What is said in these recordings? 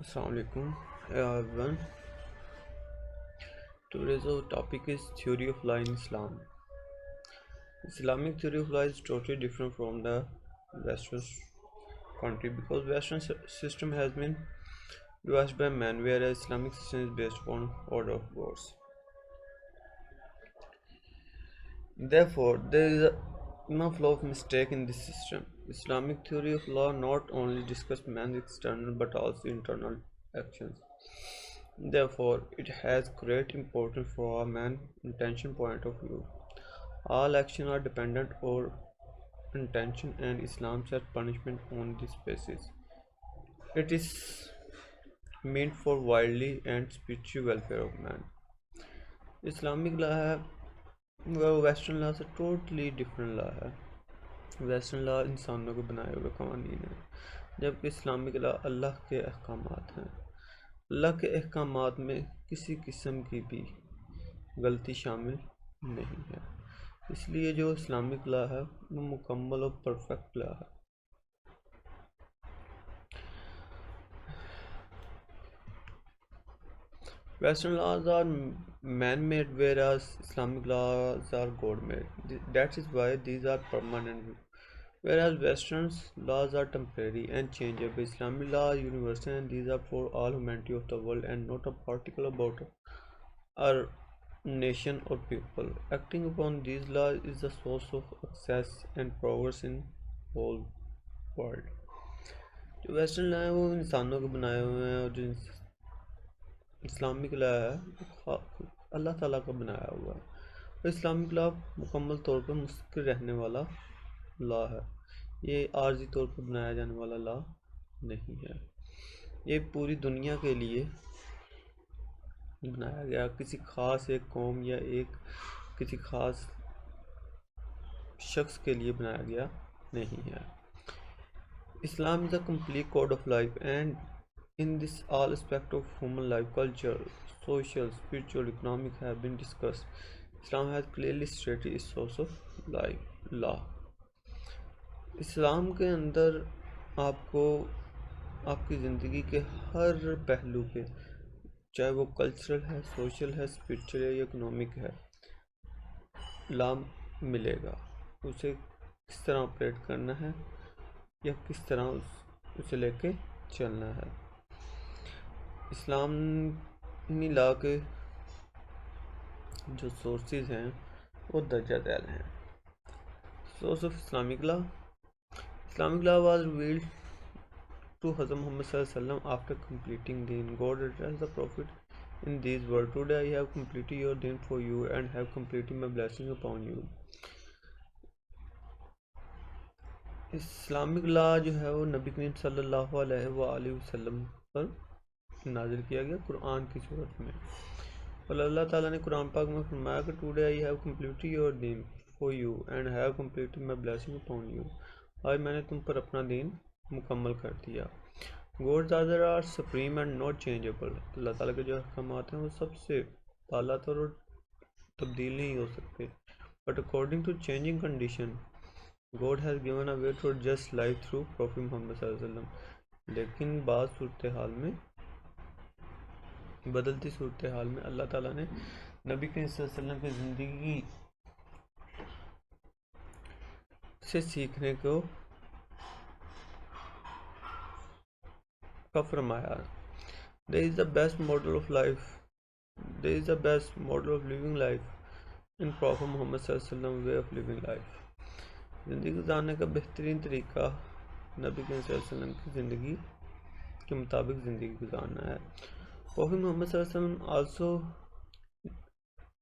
Assalamu alaikum everyone. Today's topic is theory of law in Islam. Islamic theory of law is totally different from the Western country because Western system has been devised by man, whereas Islamic system is based upon order of gods. Therefore, there is enough lot of mistake in this system. Islamic theory of law not only discusses man's external but also internal actions. Therefore, it has great importance for a man intention point of view. All actions are dependent on intention and Islam sets punishment on this basis. It is meant for worldly and spiritual welfare of man. Islamic law है वो western law से totally different law है। Western law इंसानों के बनाए हुए कानून है, जबकि इस्लामिक लॉ अल्लाह के अहकामात हैं। अल्लाह के अहकामात में किसी किस्म की भी गलती शामिल नहीं है, इसलिए जो इस्लामिक लॉ है वो मुकम्मल और परफेक्ट लॉ है। Western laws are man-made, whereas Islamic laws are God-made. That is why these are permanent. Whereas Western laws are temporary and changeable, Islamic law are universal and these are for all humanity of the world and not a particular about our nation or people. Acting upon these laws is the source of access and progress in whole world. जो western law है वो इंसानों के बनाए हुए हैं और जो इस्लामिक लॉ है वो अल्लाह ताला का बनाया हुआ है। और इस्लामिक लॉ मुकम्मल तौर पर मुस्तकिल रहने वाला लॉ है, ये आर्जी तौर पर बनाया जाने वाला लॉ नहीं है। ये पूरी दुनिया के लिए बनाया गया, किसी ख़ास एक कौम या एक किसी ख़ास शख्स के लिए बनाया गया नहीं है। Islam is a complete code of life, and in this all aspects of human life, culture, social, spiritual, economic have been discussed. Islam has clearly stated its source of life, law. इस्लाम के अंदर आपको आपकी ज़िंदगी के हर पहलू पे, चाहे वो कल्चरल है, सोशल है, स्पिरिचुअल है या इकोनॉमिक है, लॉ मिलेगा। उसे किस तरह ऑपरेट करना है या किस तरह उसे लेके चलना है। इस्लामी लॉ के जो सोर्सेज हैं वो दर्जा दैल हैं। Source of Islamic law was revealed to Hazrat Muhammad sallallahu alaihi wasallam after completing deen. God addressed the Prophet in these words: Today I have completed your deen for you and have completed my blessing upon you. Islamic law जो है वो नबी करीम सल्लल्लाहु अलैहि वसल्लम पर नाजिल किया गया कुरान की सूरत में। और अल्लाह ताला ने कुरान पाक में फरमाया कि today I have completed your दीन for you and have completed my blessing upon you. आज मैंने तुम पर अपना दीन मुकम्मल कर दिया। God's order are supreme and not changeable. अल्लाह ताला के जो अहकामात हैं वो सबसे ताला तर और तब्दील नहीं हो सकते। But according to changing condition God has given a way to just life through prophet Muhammad सल्लल्लाहु अलैहि वसल्लम। लेकिन बाद सूरत हाल में, बदलती सूरत हाल में अल्लाह ताला ने नबी करीम सल्लल्लाहु अलैहि वसल्लम की ज़िंदगी से सीखने को का फरमाया। There is the best model of life. There is the best model of living life in Prophet Muhammad सल्लल्लाहु अलैहि वसल्लम way of living life. ज़िंदगी गुजारने का बेहतरीन तरीका नबी करीम सल्लल्लाहु अलैहि वसल्लम की ज़िंदगी के मुताबिक ज़िंदगी गुजारना है। Prophet Muhammad सल्लल्लाहु अलैहि वसल्लम also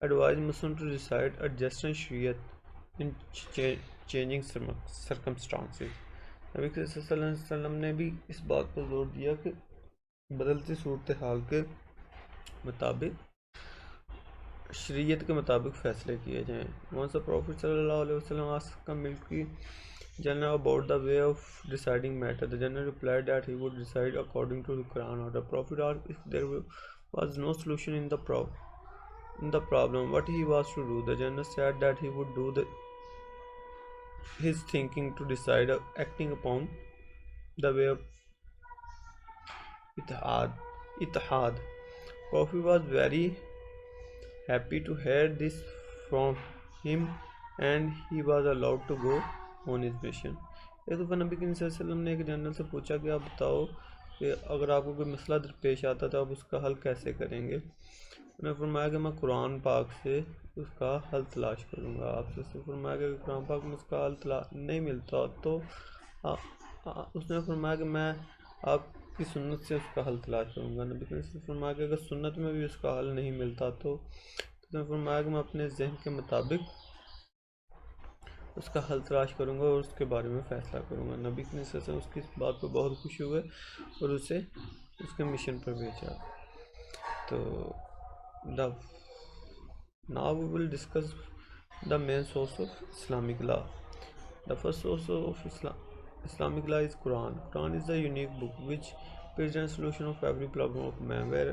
advised Muslims to decide adjusting Shariat in changing circumstances. नबी करीम सल्लल्लाहु अलैहि वसल्लम ने भी इस बात पर जोर दिया कि बदलती सूरत हाल के मुताबिक, शरीयत के मुताबिक फ़ैसले किए जाएँ। Once the Prophet सल्लल्लाहु अलैहि वसल्लम asked a military general about the way of deciding matter. The general replied that he would decide according to the Quran order. Prophet asked if there was no solution in the problem, what he was to do. The general said that he would do his thinking to decide, acting upon the way of Ittihad. Ittihad. Prophet was very happy to hear this from him and he was allowed to go on his mission. एक दफ़ा नबी करीम सल्लल्लाहु अलैहि वसल्लम ने एक general से पूछा कि आप बताओ कि अगर आपको कोई मसला दरपेश आता तो आप उसका हल कैसे करेंगे। उन्होंने फरमाया कि मैं कुरान पाक से उसका हल तलाश करूँगा। आपसे उसने फरमाया कि कुरान पाक में उसका हल नहीं मिलता तो उसने फरमाया कि मैं आपकी सुन्नत से उसका हल तलाश करूँगा। नबी करीम सल्लल्लाहु अलैहि वसल्लम ने फरमाया कि अगर सुन्नत में भी उसका हल नहीं मिलता तो उसने फरमाया कि मैं अपने जहन के मुताबिक उसका हल तलाश करूँगा और उसके बारे में फ़ैसला करूँगा। नबी करीम सल्लल्लाहु अलैहि वसल्लम उसकी इस बात पर बहुत खुश हुए और उसे उसके मिशन पर भेजा। तो the now we will discuss the main source of Islamic law. The first source of Islamic law is Quran. Quran is a unique book which presents solution of every problem of man, where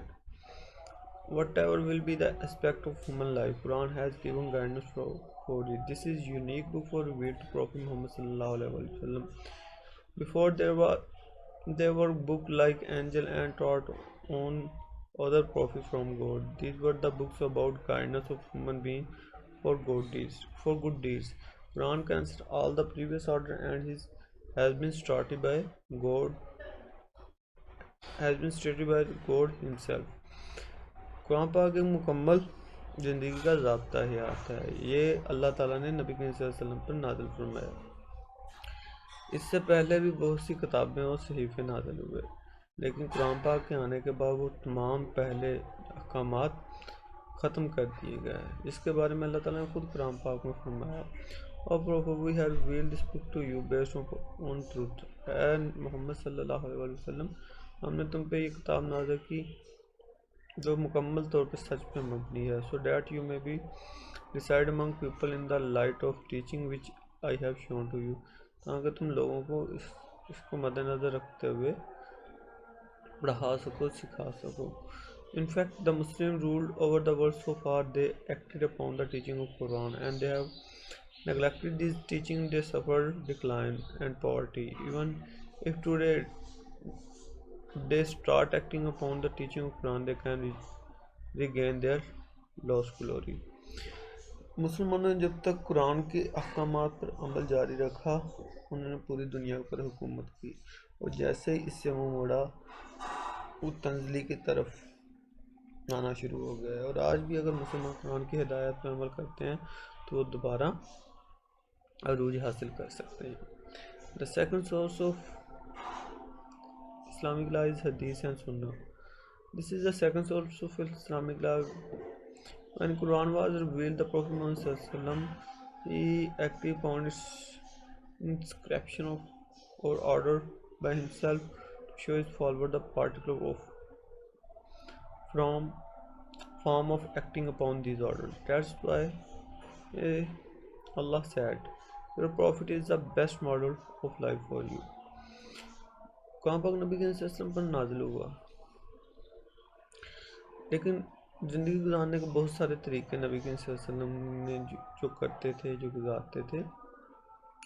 whatever will be the aspect of human life, Quran has given guidance for it. This is unique book for revealed to Prophet Muhammad sallallahu alaihi wasallam. Before there were books like Angel and taught on other prophets from God. These were the books about guidance of human being for good deeds. Quran cancels all the previous order and has been started by God himself. Quran पाक एक मुकम्मल ज़िंदगी का ज़ाब्ता हयात है। ये अल्लाह ताला ने नबी करीम सल्लल्लाहु अलैहि वसल्लम पर नाज़िल फरमाया। इससे पहले भी बहुत सी किताबें और सहीफ़े नाज़िल हुए, लेकिन कुरान पाक के आने के बाद वो तमाम पहले अहकामात ख़त्म कर दिए गए, जिसके बारे में अल्लाह ताला ने खुद कुरान पाक में फरमाया। और Prophet, we have revealed this book to you based on truth. And Muhammad सल्लल्लाहु अलैहि वसल्लम, हमने तुम पे ये किताब नाज़िल की जो मुकम्मल तौर पर सच पे मबनी है, so that you may be decide among people in the light of teaching which I have shown to you, ताकि तुम लोगों को इसको मद्देनज़र रखते हुए पढ़ा सको, सिखा सको। In fact, the Muslim ruled over the world so far. They acted upon the teaching of Quran and they have neglected this teaching. They suffered decline and poverty. Even if today they start acting upon the teaching of Quran, they can regain their lost glory. मुसलमानों ने जब तक कुरान के अहकामात पर अमल जारी रखा, उन्होंने पूरी दुनिया पर हुकूमत की, और जैसे ही इससे मुँह मोड़ा वो तंज़ली की तरफ आना शुरू हो गया है। और आज भी अगर मुसलमान कुरान की हिदायत पर अमल करते हैं तो वो दोबारा अरूज हासिल कर सकते हैं। The second source of Islamic law is Hadith and Sunnah. This is the second source of Islamic law. When Quran was revealed, the Prophet Muhammad he acted upon its inscription of or order by himself to show his followers the particular of from form of acting upon these orders. That's why Allah said, "Your Prophet is the best model of life for you." Quran पाक नबी के वसल्लम पर नाजिल हुआ, लेकिन ज़िंदगी गुजारने के बहुत सारे तरीके नबी के वसल्लम ने जो करते थे, जो गुजारते थे,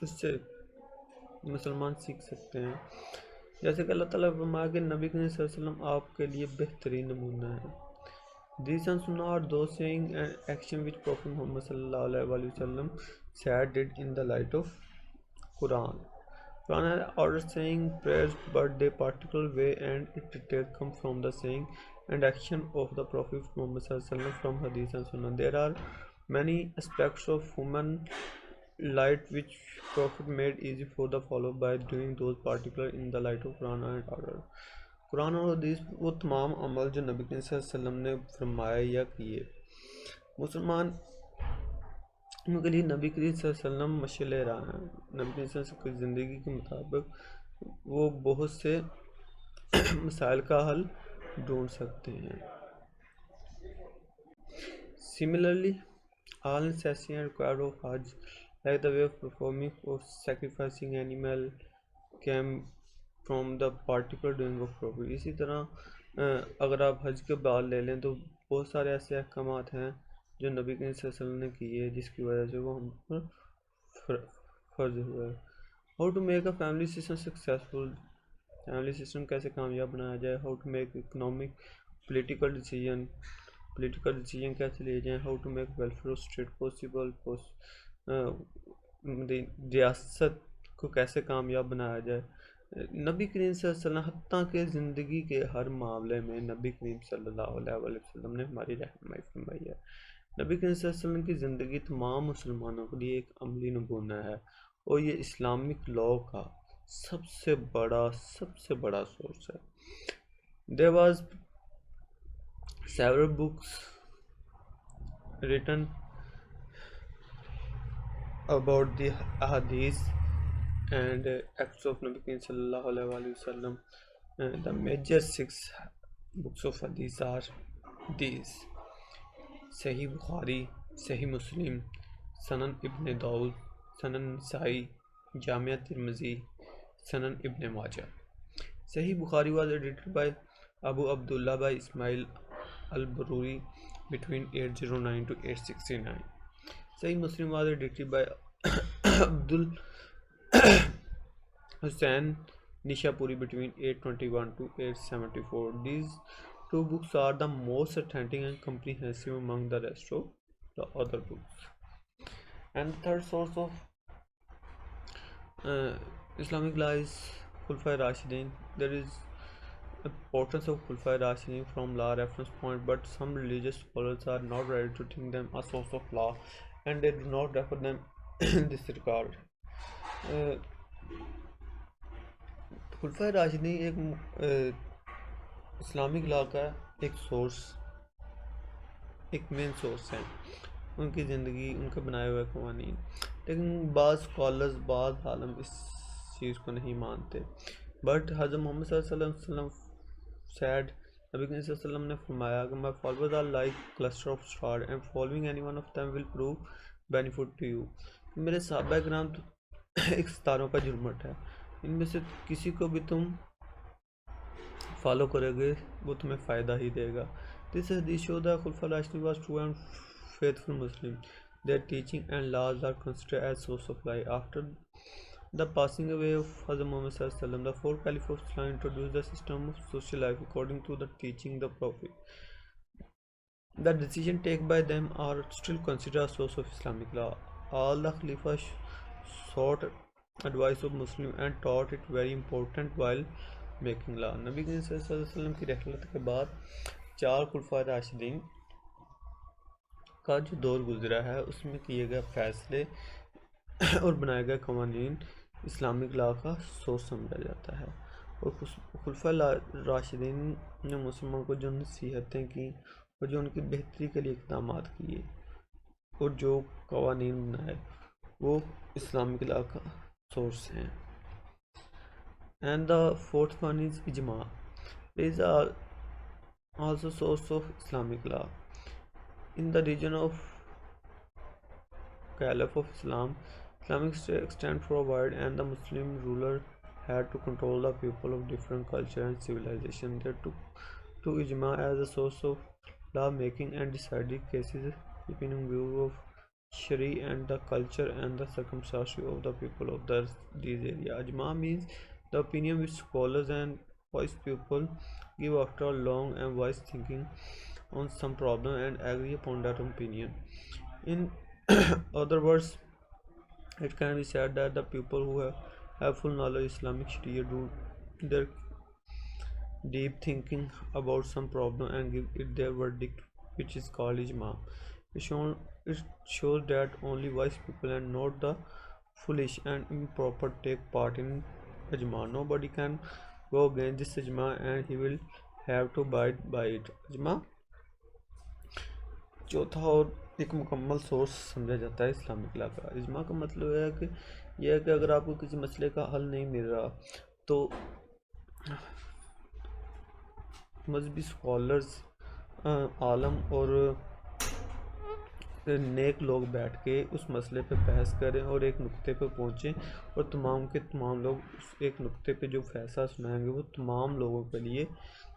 उससे मुसलमान सीख सकते हैं। जैसे कि अल्लाह ताला फरमाया कि नबी के वसल्लम आपके लिए बेहतरीन नमूना है। These and Sunnah are those saying and action which Prophet Muhammad sallallahu alaihi wasallam said did in the light of Quran. Quran has ordered saying prayers birthday particular way and its details come from the saying and action of the Prophet Muhammad sallallahu alaihi wasallam from Hadith and Sunnah. There are many aspects of human light which Prophet made easy for the follower by doing those particular in the light of Quran and order. Quran और हदीस वो तमाम अमल जो नबी करीम सल्लल्लाहु अलैहि वसल्लम ने फरमाए या किए, मुसलमान उनके लिए नबी करीम सल्लल्लाहु अलैहि वसल्लम मशअल राह हैं। नबी करीम सल्लल्लाहु अलैहि वसल्लम की ज़िंदगी के मुताबिक वो बहुत से मसाइल का हल ढूंढ सकते हैं। Similarly, all necessary and required of Hajj, like the way of performing or sacrificing animal, came from the particular doing of profit. इसी तरह अगर आप हज के बाद ले लें तो बहुत सारे ऐसे अहकाम हैं जो नबी करीम सल्लल्लाहु अलैहि वसल्लम ने किए जिसकी वजह से वो हम पर फ़र्ज हुआ है। How to make a family system successful. Family system कैसे कामयाब बनाया जाए, how to make economic political decision कैसे लिए जाएँ, how to make welfare state possible, रियासत को कैसे कामयाब बनाया जाए। नबी करीम सल्लल्लाहु अलैहि वसल्लम हत्ता के ज़िंदगी के हर मामले में नबी करीम सल्लल्लाहु अलैहि वसल्लम ने हमारी रहनुमाई फरमाई है। नबी करीम सल्लल्लाहु अलैहि वसल्लम की ज़िंदगी तमाम मुसलमानों के लिए एक अमली नमूना है और ये इस्लामिक लॉ का सबसे बड़ा सोर्स है। There was several books written about the hadith and acts of Nabi Karim sallallahu alaihi wasallam. The major 6 books of hadith are these: Sahih Bukhari, Sahih Muslim, Sunan Ibn Dawud, Sunan Nasa'i, Jamia Tirmizi, Sunan Ibn Majah. Sahih Bukhari was edited by Abu Abdullah by Ismail al-Baruri between 809 to 869. Sahih Muslim was edited by Abdul Hussain Nishapuri between 821 to 874. These two books are the most authentic and comprehensive among the rest of the other books. And the third source of Islamic law is Khulafai Rashidin. There is importance of Khulafai Rashidin from law reference point, but some religious scholars are not ready to think them a source of law, and they do not refer them in this regard. खुलफा राशिदीन एक Islamic law का एक main source है, उनकी ज़िंदगी, उनके बनाए हुए क़वानीन। लेकिन बाज़ स्कॉलर्स, बाज़ आलम इस चीज़ को नहीं मानते। बट हज़रत मोहम्मद सल्लल्लाहु अलैहि वसल्लम said, नबी करीम सल्लल्लाहु अलैहि वसल्लम ने फरमाया कि my followers are like cluster of stars and following any one of them will prove benefit to you. मेरे सहाबा किराम तो एक सितारों का झुरमुट है, इनमें से किसी को भी तुम फॉलो करोगे वो तुम्हें फ़ायदा ही देगा। This hadith shows that Khulafa Rashidin was true and faithful Muslim. Their teaching and laws are considered as source of life. After the passing away of Hazrat Muhammad sallallahu alaihi wasallam, the fourth caliph of Islam introduced the system of social life according to the teaching the Prophet. The decisions taken by them are still considered a source of Islamic law. All the Khalifas sought advice of Muslim and taught it very important while making law. नबी करीम सल्लल्लाहु अलैहि वसल्लम की रहलत के बाद 4 खुलफा राशिदीन का जो दौर गुजरा है उसमें किए गए फैसले और बनाए गए क़वानीन इस्लामिक लॉ का सोर्स समझा जाता है। और खुलफा राशिदीन ने मुसलमान को जो नसीहतें की और जो उनकी बेहतरी के लिए इक़दाम किए और जो क़वानीन बनाए वो इस्लामिक लॉ का सोर्स हैं। And the fourth one is ijma. It is also source of Islamic law. In the region of Caliph of Islam, Islamic state extended for a while, and the Muslim ruler had to control the people of different culture and civilization. They took to ijma as a source of law making and decided cases keeping in view of Shari and the culture and the circumstances of the people of these areas. Ijma means the opinion which scholars and wise people give after long and wise thinking on some problem and agree upon that opinion. In other words, it can be said that the people who have full knowledge of Islamic Sharia do their deep thinking about some problem and give it their verdict, which is called ijma. It shows that only wise people and not the foolish and improper take part in ijma. Nobody can go against this ijma and he will have to abide by it. ijma चौथा और एक मुकम्मल source समझा जाता है Islamic law का। इजमा का मतलब है कि यह है कि अगर आपको किसी मसले का हल नहीं मिल रहा तो मजहबी स्कॉलर्स, आलम और नेक लोग बैठ के उस मसले पे बहस करें और एक नुक्ते पे पहुँचें और तमाम के तमाम लोग उस एक नुक्ते पे जो फैसला सुनाएंगे वो तमाम लोगों के लिए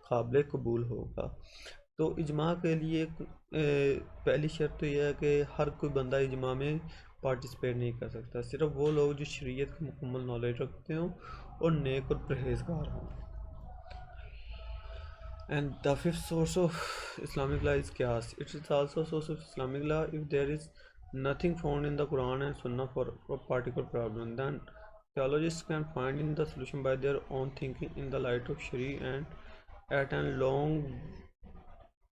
काबिल कबूल होगा। तो इजमा के लिए पहली शर्त तो यह है कि हर कोई बंदा इजमा में पार्टिसिपेट नहीं कर सकता। सिर्फ वो लोग जो शरीयत की मुकम्मल नॉलेज रखते हों और नेक और परहेजगार हों। And the fifth source of Islamic law is Qiyas. It is also a source of Islamic law. If there is nothing found in the Quran and Sunnah for a particular problem, then theologists can find in the solution by their own thinking in the light of Shari and at and along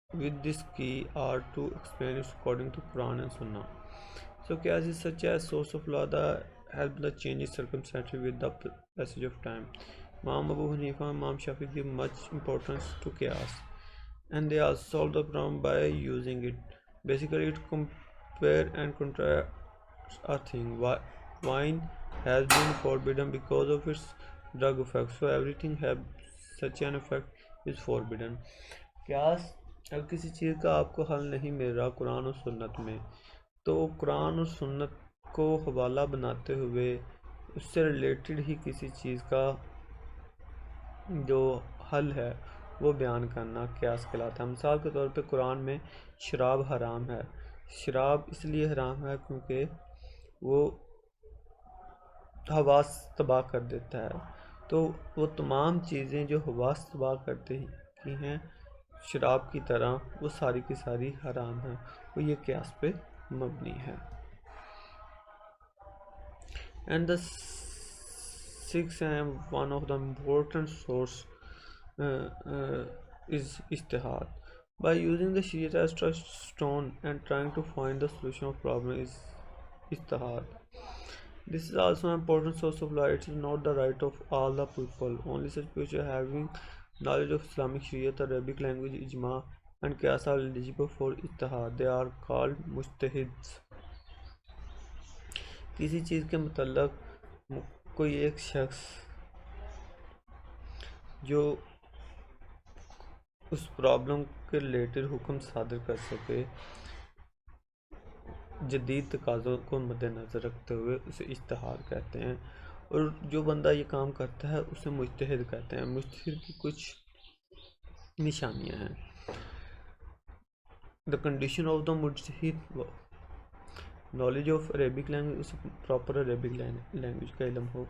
with this key are to explain it according to Quran and Sunnah. So Qiyas is such a source of law that help the changing circumstances with the passage of time. Imam Abu Hanifa and Imam Shafi give much importance to Qiyas, and they also solve the problem by using it. Basically, it compare and contrast a thing. Wine has been forbidden because of its drug effect, so everything have such an effect is forbidden. Qiyas अब किसी चीज़ का आपको हल नहीं मिल रहा कुरान और सुन्नत में, तो कुरान और सुन्नत को हवाला बनाते हुए उससे रिलेटेड ही किसी चीज़ का जो हल है वो बयान करना क़यास कहलाता है। मिसाल के तौर पे कुरान में शराब हराम है। शराब इसलिए हराम है क्योंकि वो हवास तबाह कर देता है, तो वो तमाम चीज़ें जो हवास तबाह करती हैं शराब की तरह, वो सारी की सारी हराम है। वो ये क़यास पे मबनी है। And the sixth and one of the important source is ijtihad. By using the Sharia as touchstone and trying to find the solution of problem is ijtihad. This is also an important source of law. It is not the right of all the people. Only such people having knowledge of Islamic Sharia, Arabic language, ijma, and qiyas are eligible for ijtihad. They are called mujtahids. किसी चीज़ के मतलब कोई एक शख्स जो उस problem के related हुक्म सादर कर सके जदीद तकाज़ों को मद्देनज़र रखते हुए, उसे इज्तिहाद कहते हैं। और जो बंदा ये काम करता है उसे मुज्तहिद कहते हैं। मुज्तहिद की कुछ निशानियां हैं। द कंडीशन ऑफ द मुज्तहिद नॉलेज ऑफ अरेबिक लैंग्वेज, उसे प्रॉपर अरेबिक लैंग्वेज का इल्म हो।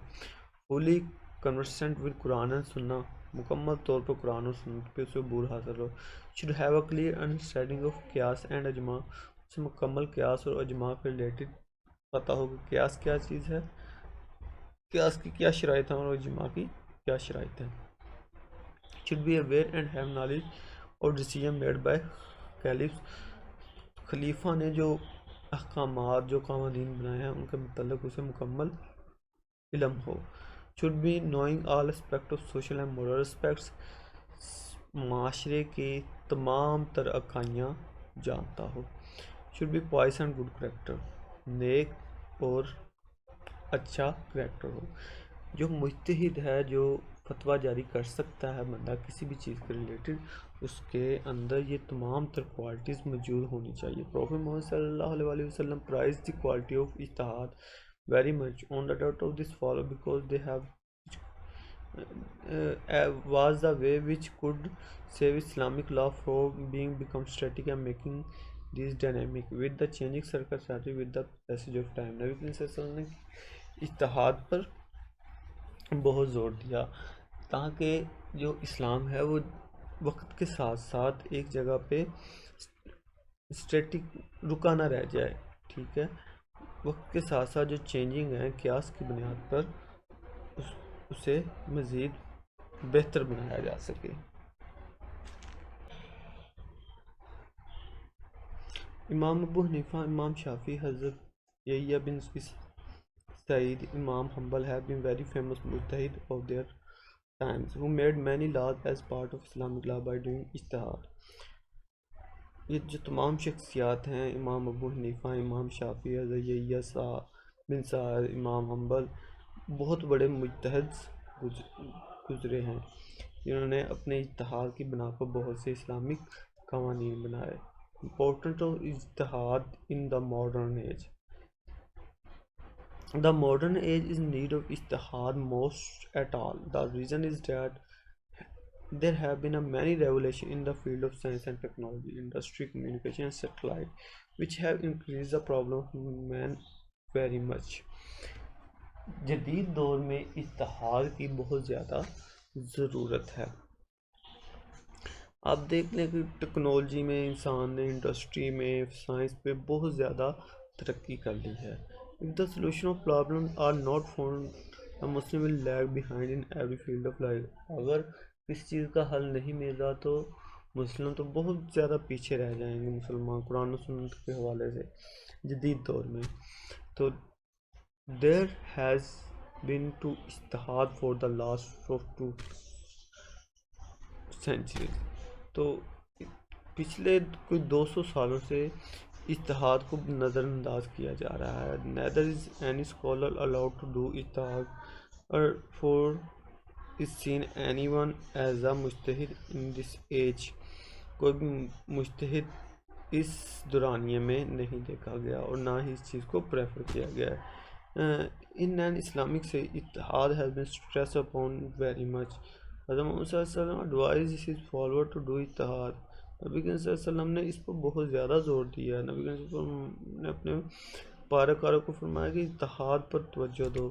Fully conversant with Quran and सुन्ना, मुकम्मल तौर पर कुरान और सुन्नत पे उसे अबूर हासिल हो। Should have a clear understanding of क़यास एंड अजमा, उसे मुकम्मल क़यास और अजमा के रिलेटेड पता हो कि क़यास क्या चीज़ है, क़यास की क्या शराइत हैं और अजमा की क्या शराइत हैं। Should be aware and have knowledge और डिसीजन मेड बाय कैलिफ्स, खलीफा ने जो अहकामात जो कानून बनाए हैं उनके मतलब उसे मुकम्मल इल्म हो। Should be knowing all aspect of social and moral aspects, माशरे की तमाम तर अकाइयाँ जानता हो। Should be pious and good character, नेक और अच्छा करेक्टर हो। जो मुज्तहिद है, जो फतवा जारी कर सकता है बंदा किसी भी चीज़ के रिलेटेड, उसके अंदर ये तमाम तर क्वालिटीज़ मौजूद होनी चाहिए। प्रॉफेट मोहम्मद सल्लल्लाहु अलैहि वसल्लम प्राइज द क्वालिटी ऑफ इज्तिहाद very much. On the doubt of this follow because they have was the way which could save Islamic law from being become static and making this dynamic with the changing circumstances with the passage of time. नबी करीम सल्लल्लाहु अलैहि वसल्लम ने इज्तिहाद पर बहुत ज़ोर दिया ताकि जो इस्लाम है वो वक्त के साथ साथ एक जगह पे स्टैटिक रुका ना रह जाए। ठीक है, वक्त के साथ साथ जो चेंजिंग है क़यास की बुनियाद पर उसे मज़ीद बेहतर बनाया जा सके। इमाम अबू हनीफा, इमाम शाफी, हज़रत यहया बिन सईद, इमाम humble have been very famous mujtahid of their times who made many laws as part of Islamic law by doing ijtihad. ये जो तमाम शख्सियात हैं, इमाम अबू हनीफ़ा, इमाम शाफ़ी, हज़रत यहया बिन सईद, इमाम हम्बल, बहुत बड़े मुज्तहिद गुज़रे हैं जिन्होंने अपने इज्तिहाद की बिना पर बहुत से इस्लामिक क़वानीन बनाए। इम्पोर्टेंट ऑफ इज्तिहाद in the modern age. The modern age is in need of ijtihad most at all. The reason is that there have been a many revolutions in the field of science and technology, industry, communication, and satellite, which have increased the problem of man very much. जदीद दौर में इत्तेहाद की बहुत ज़्यादा ज़रूरत है। आप देख लें कि टेक्नोलॉजी में इंसान ने इंडस्ट्री में साइंस पे बहुत ज़्यादा तरक्की कर ली है। If the solution of problem are not found, the Muslim will lag behind in every field of life. अगर किसी चीज़ का हल नहीं मिल रहा तो मुस्लिम तो बहुत ज़्यादा पीछे रह जाएंगे, मुसलमान कुरान और सुन्नत के हवाले से जदीद दौर में। तो देयर हैज़ बिन टू इज्तिहाद for the last of 2 centuries. तो पिछले कोई 200 सालों से इज्तिहाद को नज़रअंदाज किया जा रहा है। Neither is any scholar allowed to do इज्तिहाद और for is seen anyone as a मुज्तहिद इन दिस एज। कोई भी मुज्तहिद इस दौरानिए में नहीं देखा गया और ना ही इस चीज़ को प्रेफर किया गया है। इन एन इस्लामिक से इत्तेहाद has been stress upon very much. हज़रत मोहम्मद सल्लल्लाहु अलैहि वसल्लम advise his follower to do इत्तेहाद। नबी करीम सल्लल्लाहु अलैहि वसल्लम ने इस पर बहुत ज़्यादा जोर दिया है। नबी करीम सल्लल्लाहु अलैहि वसल्लम ने अपने पारकारों को फरमाया कि इत्तेहाद पर तवज्जो दो।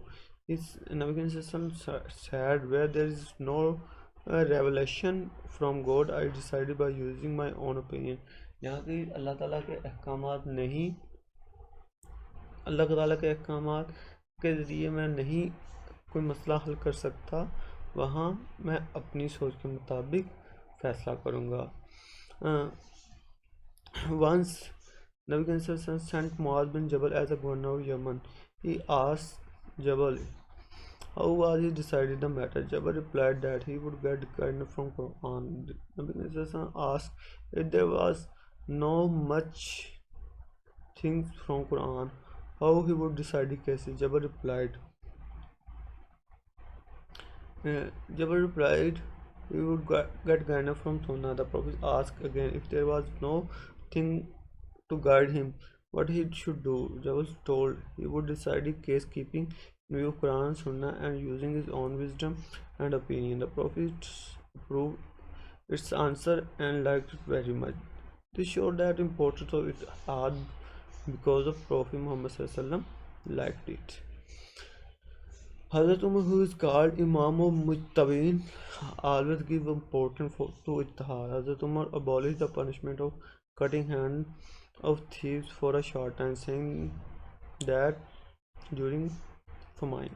इस नबी करीम सल्लल्लाहु अलैहि वसल्लम said where there is no revelation from God I decided by using my own opinion। यहाँ की अल्लाह ताला के अहकामात नहीं, अल्लाह ताला के अहकामात के ज़रिए मैं नहीं कोई मसला हल कर सकता, वहाँ मैं अपनी सोच के मुताबिक फ़ैसला करूँगा। Once Nabi Muhammad sent Muaz bin Jabal as a governor of Yemen. He asked Jabal how was he decided the matter. Jabal replied that he would get guidance from Quran. Nabi Muhammad asked if there was no much things from Quran, how he would decide the cases. Jabal replied he would get guidance from Sunnah. The Prophet asked again if there was no thing to guide him, what he should do. Jabal told he would decide the case keeping in view of Quran and Sunnah and using his own wisdom and opinion. The Prophet approved its answer and liked it very much. This showed that importance of it had because of Prophet Muhammad ﷺ liked it. Hazrat Umar, who is called Imam of Mujtabeen, always give importance to Ittihad. Hazrat Umar abolished the punishment of cutting hand of thieves for a short time, saying that during famine.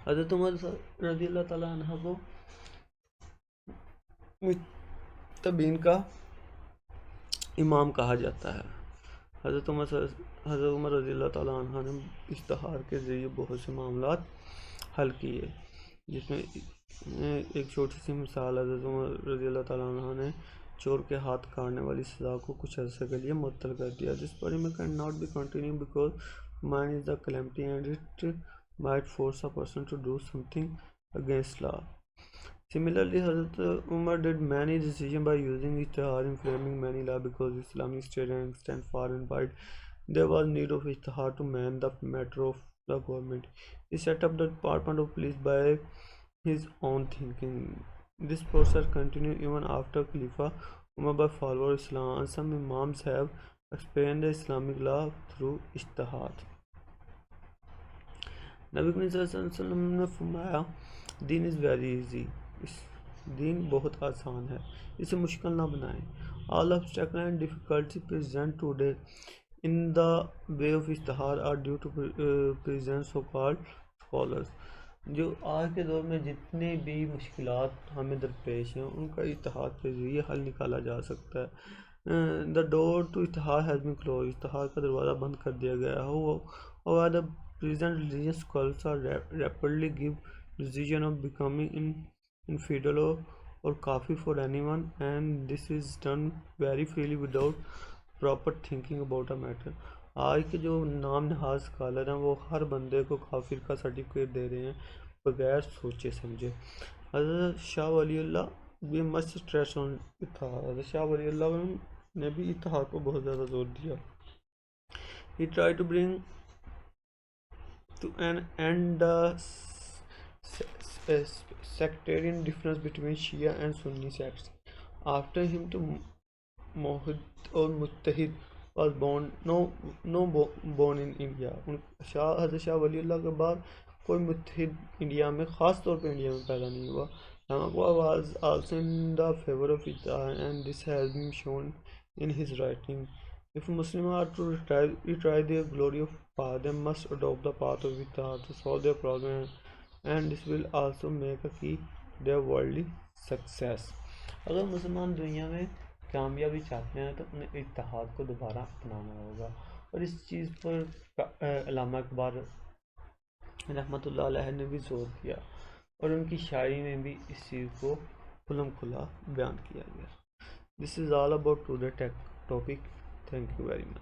Hazrat Umar रज़ियल्लाहु ताला अन्हा को मुज्तबीन का इमाम कहा जाता है। हज़रत उमर रज़ियल्लाहु ताला अन्हा ने इश्तिहार के ज़रिए बहुत से मामलात हल किए, जिसमें एक छोटी सी मिसाल हज़रत उमर रज़ियल्लाहु ताला अन्हा ने चोर के हाथ काटने वाली सज़ा को कुछ अर्से के लिए मुअत्तल कर दिया। This punishment can not be continue because mine is the calamity and it might force a person to do something against law. Similarly, Hazrat Umar did many decisions by using ijtihad in framing many laws because Islamic state extend far and wide. There was need of ijtihad to man the matter of the government. He set up the Department of Police by his own thinking. This process continued even after Khalifa Umar by followers Islam, and some Imams have explained the Islamic law through ijtihad. नबी करीम सल्लल्लाहु अलैहि वसल्लम ने फरमाया दीन is very easy, इस दीन बहुत आसान है, इसे मुश्किल ना बनाएं। All obstacle and difficulty present today in the way of इश्तिहार are due to present so called scholars. जो आज के दौर में जितने भी मुश्किलात हमें दरपेश हैं उनका इत्तिहाद के ज़रिए हल निकाला जा सकता है। द डोर टू इत्तिहाद हैज़ बीन क्लोज, इत्तिहाद का दरवाज़ा बंद कर दिया गया है। The present religious scholars are rapidly give decision of becoming infidel or kafir for anyone, and this is done very freely without proper thinking about a matter. आज के जो नाम नहाज स्कॉलर हैं वो हर बंदे को काफिर का सर्टिफिकेट दे रहे हैं बगैर सोचे समझे। हज़रत Shah Waliullah we must stress on इत्तिहाद। हज़रत शाह वलीउल्लाह ने भी इत्तिहाद को बहुत ज़्यादा जोर दिया। He tried to bring to an end the sectarian difference between Shia and Sunni sects. After him to Muhid or Muttahid was born in India. हज़रत शाह वलीउल्लाह के बाद कोई मुत्हिद इंडिया में, ख़ास तौर पे इंडिया में पैदा नहीं हुआ. Namaquar was also in the favor of Ida, and this has been shown in his writing. If Muslims are to retry their glory of path, they must adopt the path of Ida to solve their problem, and this will also make a key their worldly success. अगर मुसलमान दुनिया में कामयाबी चाहते हैं तो उन्हें इत्तेहाद को दोबारा अपनाना होगा. और इस चीज़ पर अल्लामा इकबाल रहमतुल्लाह अलैह ने भी जोर दिया, और उनकी शायरी में भी इस चीज़ को खुल्लम खुला बयान किया गया. This is all about today tech topic. Thank you very much.